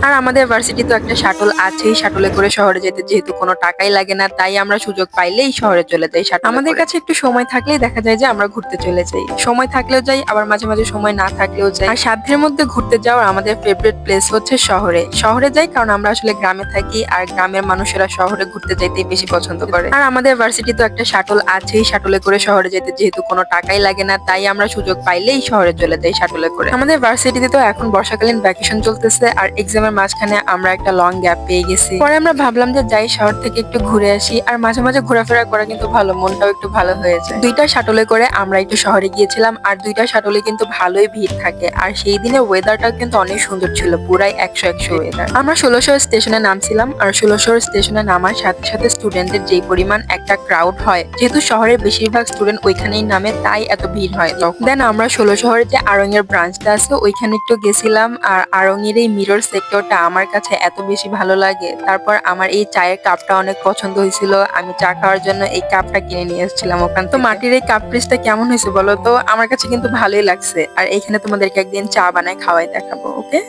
আর আমাদের ভার্সিটি তো একটা শাটল আছেই, শাটলে করে শহরে যেতে যেহেতু কোনো টাকাই লাগে না, তাই আমরা সুযোগ পাইলেই শহরে চলে যাই শাটলে। আমাদের কাছে একটু সময় থাকলেই দেখা যায় যে আমরা ঘুরতে চলে যাই। সময় থাকলেও যাই, আবার মাঝে মাঝে সময় না থাকলেও যাই। আর সাধ্যের মধ্যে ঘুরতে যাওয়ার আমাদের ফেভারিট প্লেস হচ্ছে শহরে। শহরে যাই কারণ আমরা আসলে গ্রামে থাকি, আর গ্রামের মানুষেরা শহরে ঘুরতে যাইতেই বেশি পছন্দ করে। আর আমাদের ভার্সিটি তো একটা শাটল আছেই, শাটলে করে শহরে যেতে যেহেতু কোনো টাকাই লাগে না, তাই আমরা সুযোগ পাইলেই শহরে চলে যাই শাটলে করে। আমাদের ভার্সিটিতে তো এখন বর্ষাকালীন ভ্যাকেশন চলতেছে, আর এক্সামের মাঝখানে আমরা একটা লং গ্যাপ পেয়ে গেছি। পরে আমরা ভাবলাম যে যাই শহর থেকে একটু ঘুরে আসি, আর মাঝে মাঝে ঘোরাফেরা করা কিন্তু ভালো, মনটাও একটু ভালো হয়ে যায়। দুইটা শাটলে করে আমরা একটু শহরে গিয়েছিলাম, আর দুইটা শাটলে কিন্তু ভালোই ভিড় থাকে। আর সেই দিনে ওয়েদারটাও কিন্তু অনেক সুন্দর ছিল, পুরাই 100 ওয়েদার। আমরা 1600 স্টেশনে নামছিলাম, আর 1600 স্টেশনে নামার সাথে সাথে স্টুডেন্টদের যেই পরিমাণ একটা ক্রাউড হয়, যেহেতু শহরের বেশিরভাগ স্টুডেন্ট ওইখানেই নামে, তাই এত ভিড় হয়। তখন দেন আমরা 1600 যে আড়ং এর ব্রাঞ্চটা আছে ওইখানে একটু গেছিলাম। আর আড়ং এর এই মিরর সেক্টরটা আমার কাছে এত বেশি ভালো লাগে। তারপর আমার এই চায়ের কাপটা অনেক পছন্দ হয়েছিল, আমি চা খাওয়ার জন্য এই কাপটা কিনে নিয়ে এসেছিলাম ওখান থেকে। তো মাটির এই কাপ পিসটা কেমন হয়েছে বলো তো? আমার কাছে কিন্তু ভালোই লাগছে। আর এইখানে তোমাদেরকে একদিন চা বানায় খাওয়াই দেখাবো, ওকে?